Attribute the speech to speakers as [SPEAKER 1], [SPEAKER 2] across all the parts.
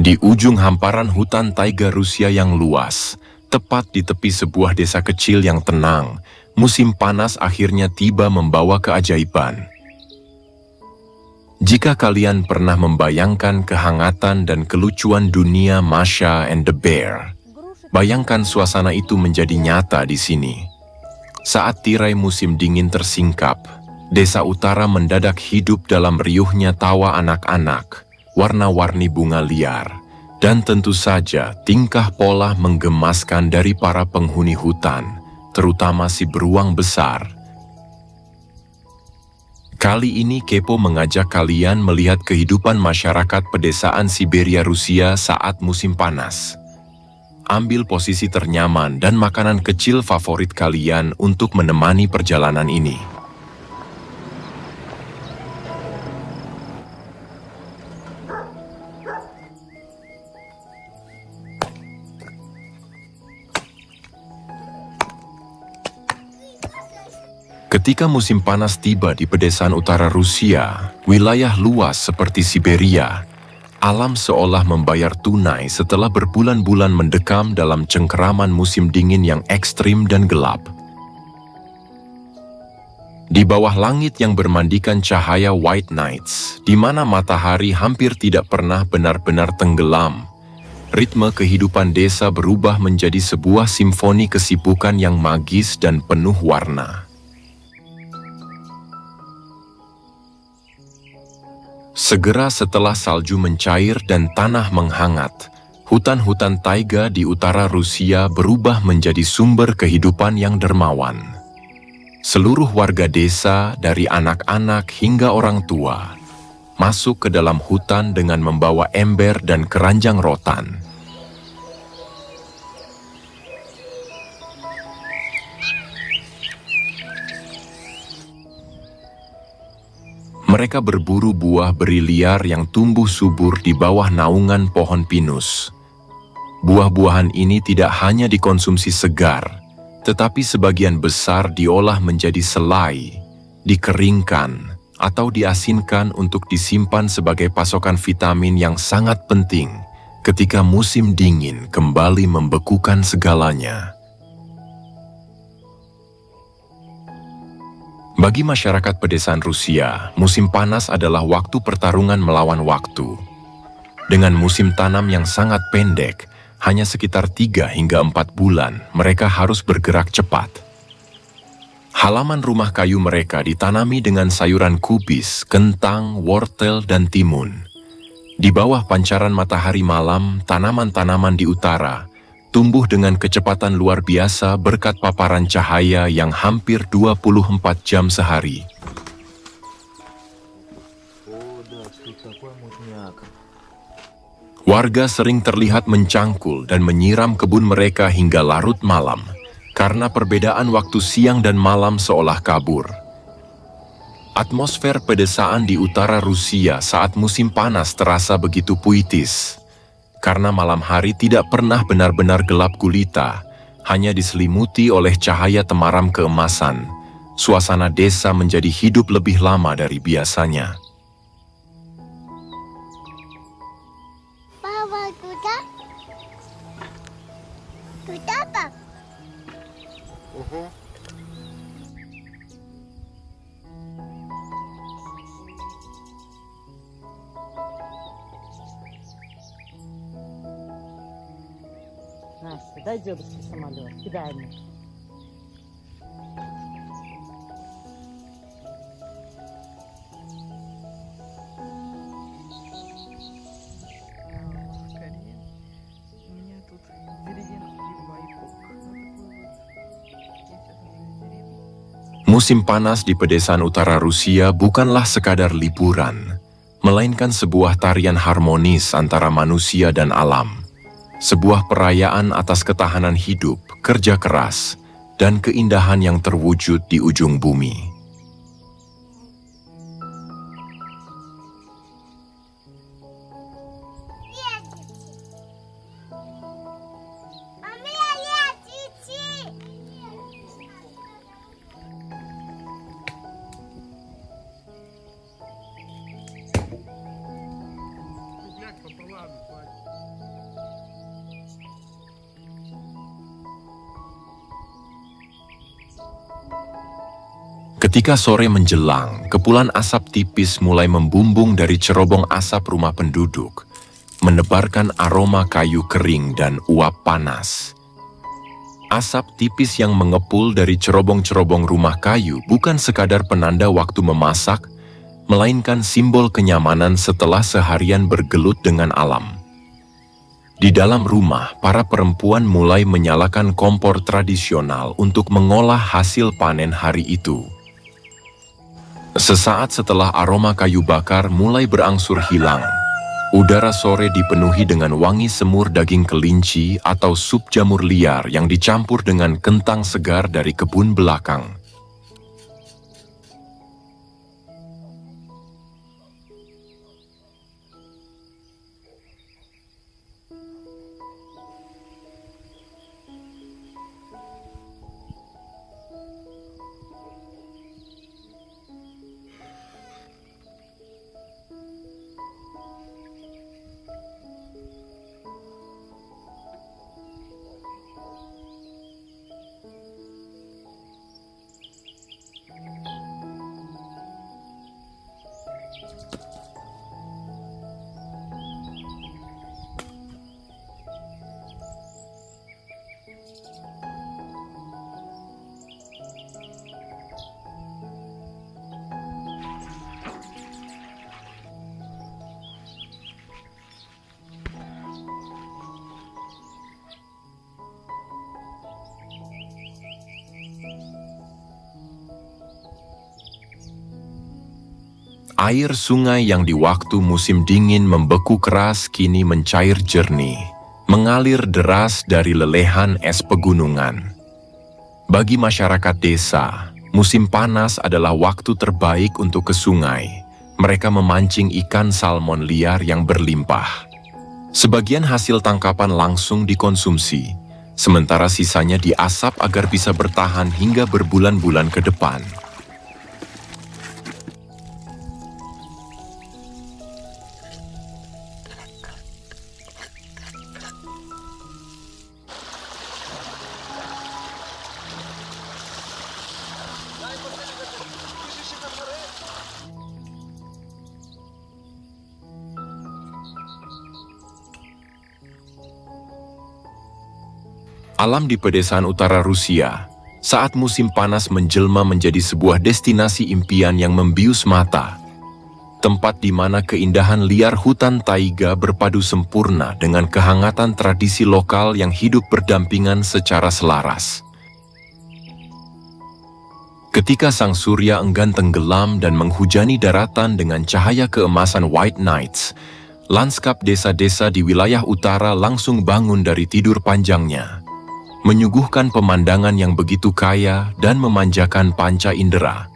[SPEAKER 1] Di ujung hamparan hutan taiga Rusia yang luas, tepat di tepi sebuah desa kecil yang tenang, musim panas akhirnya tiba membawa keajaiban. Jika kalian pernah membayangkan kehangatan dan kelucuan dunia Masha and the Bear, bayangkan suasana itu menjadi nyata di sini. Saat tirai musim dingin tersingkap, desa utara mendadak hidup dalam riuhnya tawa anak-anak, warna-warni bunga liar, dan tentu saja tingkah pola menggemaskan dari para penghuni hutan, terutama si beruang besar. Kali ini Kepo mengajak kalian melihat kehidupan masyarakat pedesaan Siberia Rusia saat musim panas. Ambil posisi ternyaman dan makanan kecil favorit kalian untuk menemani perjalanan ini. Ketika musim panas tiba di pedesaan utara Rusia, wilayah luas seperti Siberia, alam seolah membayar tunai setelah berbulan-bulan mendekam dalam cengkeraman musim dingin yang ekstrim dan gelap. Di bawah langit yang bermandikan cahaya white nights, di mana matahari hampir tidak pernah benar-benar tenggelam, ritme kehidupan desa berubah menjadi sebuah simfoni kesibukan yang magis dan penuh warna. Segera setelah salju mencair dan tanah menghangat, hutan-hutan taiga di utara Rusia berubah menjadi sumber kehidupan yang dermawan. Seluruh warga desa, dari anak-anak hingga orang tua, masuk ke dalam hutan dengan membawa ember dan keranjang rotan. Mereka berburu buah beri liar yang tumbuh subur di bawah naungan pohon pinus. Buah-buahan ini tidak hanya dikonsumsi segar, tetapi sebagian besar diolah menjadi selai, dikeringkan, atau diasinkan untuk disimpan sebagai pasokan vitamin yang sangat penting ketika musim dingin kembali membekukan segalanya. Bagi masyarakat pedesaan Rusia, musim panas adalah waktu pertarungan melawan waktu. Dengan musim tanam yang sangat pendek, hanya sekitar 3 hingga 4 bulan, mereka harus bergerak cepat. Halaman rumah kayu mereka ditanami dengan sayuran kubis, kentang, wortel, dan timun. Di bawah pancaran matahari malam, tanaman-tanaman di utara tumbuh dengan kecepatan luar biasa berkat paparan cahaya yang hampir 24 jam sehari. Warga sering terlihat mencangkul dan menyiram kebun mereka hingga larut malam, karena perbedaan waktu siang dan malam seolah kabur. Atmosfer pedesaan di utara Rusia saat musim panas terasa begitu puitis. Karena malam hari tidak pernah benar-benar gelap gulita, hanya diselimuti oleh cahaya temaram keemasan, suasana desa menjadi hidup lebih lama dari biasanya.
[SPEAKER 2] Papa, kuda apa?
[SPEAKER 3] Настя, дай дедушке самолет, кидай ему.
[SPEAKER 4] Скорее. У меня тут деревенский байкок. Вот такой вот. Я сейчас уже деревню.
[SPEAKER 1] Musim panas di pedesaan utara Rusia bukanlah sekadar liburan, melainkan sebuah tarian harmonis antara manusia dan alam. Sebuah perayaan atas ketahanan hidup, kerja keras, dan keindahan yang terwujud di ujung bumi.
[SPEAKER 2] Lihat, Cici.
[SPEAKER 4] Кругляк пополам, хватит.
[SPEAKER 1] Ketika sore menjelang, kepulan asap tipis mulai membumbung dari cerobong asap rumah penduduk, menebarkan aroma kayu kering dan uap panas. Asap tipis yang mengepul dari cerobong-cerobong rumah kayu bukan sekadar penanda waktu memasak, melainkan simbol kenyamanan setelah seharian bergelut dengan alam. Di dalam rumah, para perempuan mulai menyalakan kompor tradisional untuk mengolah hasil panen hari itu. Sesaat setelah aroma kayu bakar mulai berangsur hilang, udara sore dipenuhi dengan wangi semur daging kelinci atau sup jamur liar yang dicampur dengan kentang segar dari kebun belakang. Air sungai yang di waktu musim dingin membeku keras kini mencair jernih, mengalir deras dari lelehan es pegunungan. Bagi masyarakat desa, musim panas adalah waktu terbaik untuk ke sungai. Mereka memancing ikan salmon liar yang berlimpah. Sebagian hasil tangkapan langsung dikonsumsi, sementara sisanya diasap agar bisa bertahan hingga berbulan-bulan ke depan. Alam di pedesaan utara Rusia, saat musim panas menjelma menjadi sebuah destinasi impian yang membius mata. Tempat di mana keindahan liar hutan taiga berpadu sempurna dengan kehangatan tradisi lokal yang hidup berdampingan secara selaras. Ketika sang surya enggan tenggelam dan menghujani daratan dengan cahaya keemasan White Nights, lanskap desa-desa di wilayah utara langsung bangun dari tidur panjangnya, menyuguhkan pemandangan yang begitu kaya dan memanjakan panca indera.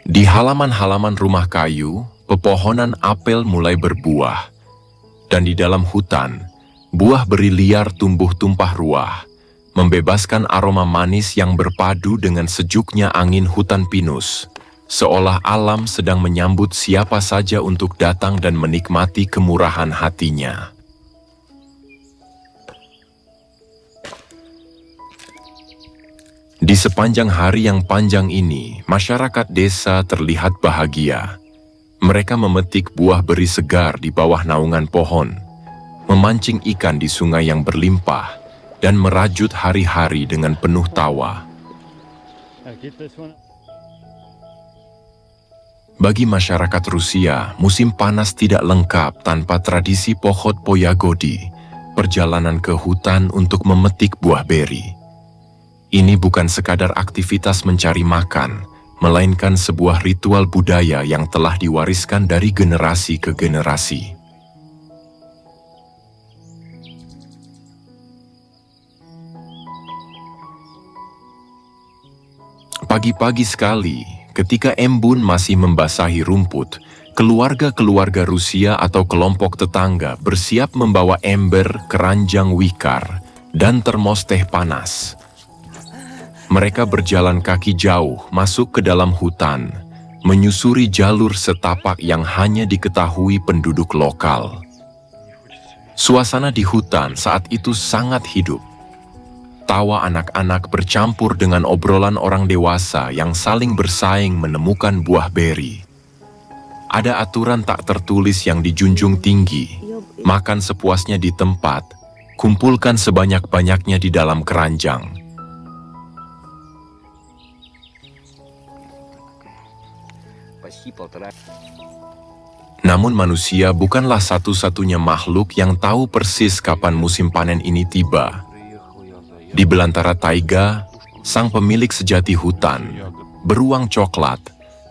[SPEAKER 1] Di halaman-halaman rumah kayu, pepohonan apel mulai berbuah. Dan di dalam hutan, buah beri liar tumbuh tumpah ruah, membebaskan aroma manis yang berpadu dengan sejuknya angin hutan pinus, seolah alam sedang menyambut siapa saja untuk datang dan menikmati kemurahan hatinya. Di sepanjang hari yang panjang ini, masyarakat desa terlihat bahagia. Mereka memetik buah beri segar di bawah naungan pohon, memancing ikan di sungai yang berlimpah, dan merajut hari-hari dengan penuh tawa. Bagi masyarakat Rusia, musim panas tidak lengkap tanpa tradisi Pochod po Yagodi, perjalanan ke hutan untuk memetik buah beri. Ini bukan sekadar aktivitas mencari makan, melainkan sebuah ritual budaya yang telah diwariskan dari generasi ke generasi. Pagi-pagi sekali, ketika embun masih membasahi rumput, keluarga-keluarga Rusia atau kelompok tetangga bersiap membawa ember, keranjang wikar, dan termos teh panas. Mereka berjalan kaki jauh masuk ke dalam hutan, menyusuri jalur setapak yang hanya diketahui penduduk lokal. Suasana di hutan saat itu sangat hidup. Tawa anak-anak bercampur dengan obrolan orang dewasa yang saling bersaing menemukan buah beri. Ada aturan tak tertulis yang dijunjung tinggi, makan sepuasnya di tempat, kumpulkan sebanyak-banyaknya di dalam keranjang. Namun manusia bukanlah satu-satunya makhluk yang tahu persis kapan musim panen ini tiba. Di belantara taiga, sang pemilik sejati hutan, beruang coklat,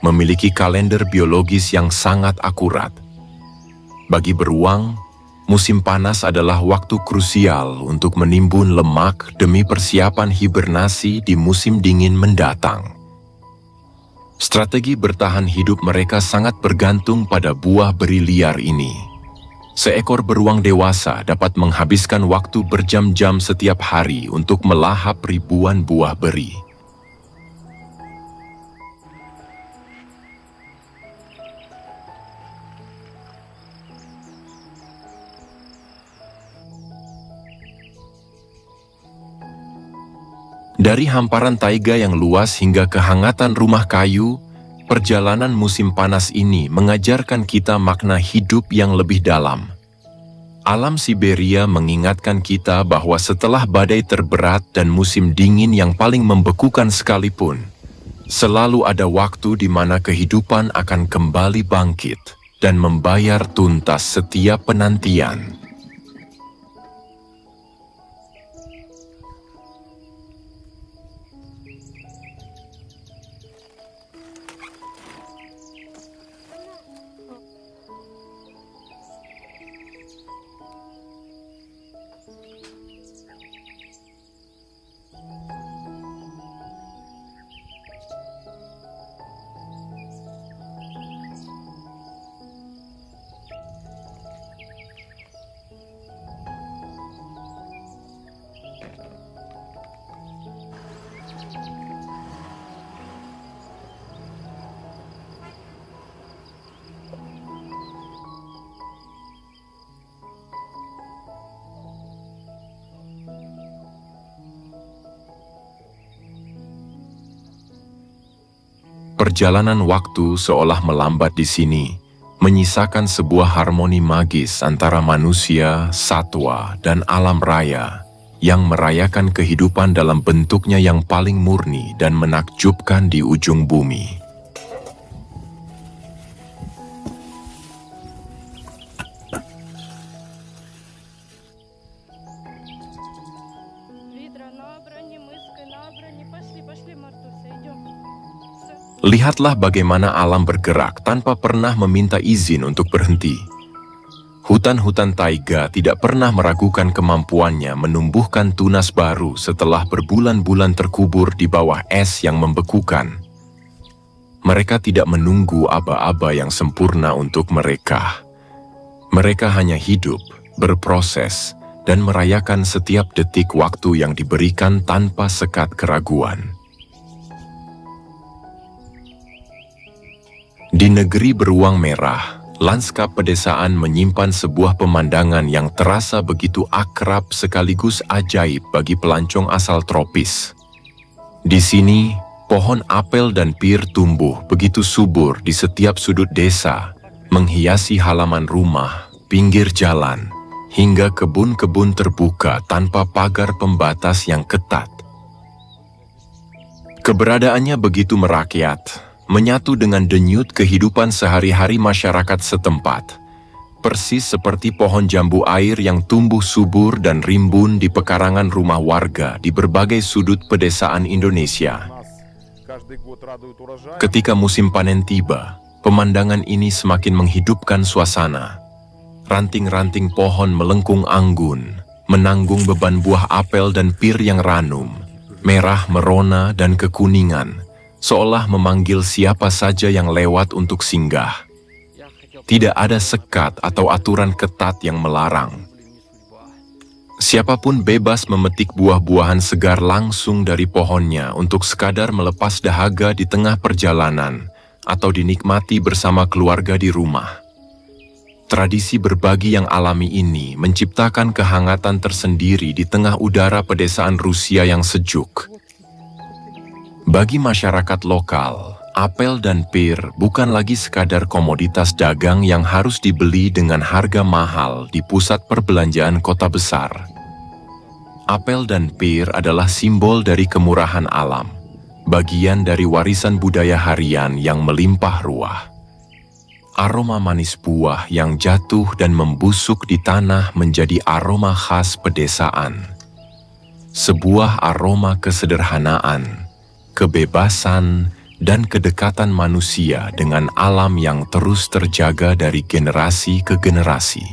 [SPEAKER 1] memiliki kalender biologis yang sangat akurat. Bagi beruang, musim panas adalah waktu krusial untuk menimbun lemak demi persiapan hibernasi di musim dingin mendatang. Strategi bertahan hidup mereka sangat bergantung pada buah beri liar ini. Seekor beruang dewasa dapat menghabiskan waktu berjam-jam setiap hari untuk melahap ribuan buah beri. Dari hamparan taiga yang luas hingga kehangatan rumah kayu, perjalanan musim panas ini mengajarkan kita makna hidup yang lebih dalam. Alam Siberia mengingatkan kita bahwa setelah badai terberat dan musim dingin yang paling membekukan sekalipun, selalu ada waktu di mana kehidupan akan kembali bangkit dan membayar tuntas setiap penantian. Perjalanan waktu seolah melambat di sini, menyisakan sebuah harmoni magis antara manusia, satwa, dan alam raya yang merayakan kehidupan dalam bentuknya yang paling murni dan menakjubkan di ujung bumi. Lihatlah bagaimana alam bergerak tanpa pernah meminta izin untuk berhenti. Hutan-hutan taiga tidak pernah meragukan kemampuannya menumbuhkan tunas baru setelah berbulan-bulan terkubur di bawah es yang membekukan. Mereka tidak menunggu aba-aba yang sempurna untuk mereka. Mereka hanya hidup, berproses, dan merayakan setiap detik waktu yang diberikan tanpa sekat keraguan. Di negeri beruang merah, lanskap pedesaan menyimpan sebuah pemandangan yang terasa begitu akrab sekaligus ajaib bagi pelancong asal tropis. Di sini, pohon apel dan pir tumbuh begitu subur di setiap sudut desa, menghiasi halaman rumah, pinggir jalan, hingga kebun-kebun terbuka tanpa pagar pembatas yang ketat. Keberadaannya begitu merakyat, menyatu dengan denyut kehidupan sehari-hari masyarakat setempat, persis seperti pohon jambu air yang tumbuh subur dan rimbun di pekarangan rumah warga di berbagai sudut pedesaan Indonesia. Ketika musim panen tiba, pemandangan ini semakin menghidupkan suasana. Ranting-ranting pohon melengkung anggun, menanggung beban buah apel dan pir yang ranum, merah merona dan kekuningan, seolah memanggil siapa saja yang lewat untuk singgah. Tidak ada sekat atau aturan ketat yang melarang. Siapapun bebas memetik buah-buahan segar langsung dari pohonnya untuk sekadar melepas dahaga di tengah perjalanan atau dinikmati bersama keluarga di rumah. Tradisi berbagi yang alami ini menciptakan kehangatan tersendiri di tengah udara pedesaan Rusia yang sejuk. Bagi masyarakat lokal, apel dan pir bukan lagi sekadar komoditas dagang yang harus dibeli dengan harga mahal di pusat perbelanjaan kota besar. Apel dan pir adalah simbol dari kemurahan alam, bagian dari warisan budaya harian yang melimpah ruah. Aroma manis buah yang jatuh dan membusuk di tanah menjadi aroma khas pedesaan. Sebuah aroma kesederhanaan, kebebasan, dan kedekatan manusia dengan alam yang terus terjaga dari generasi ke generasi.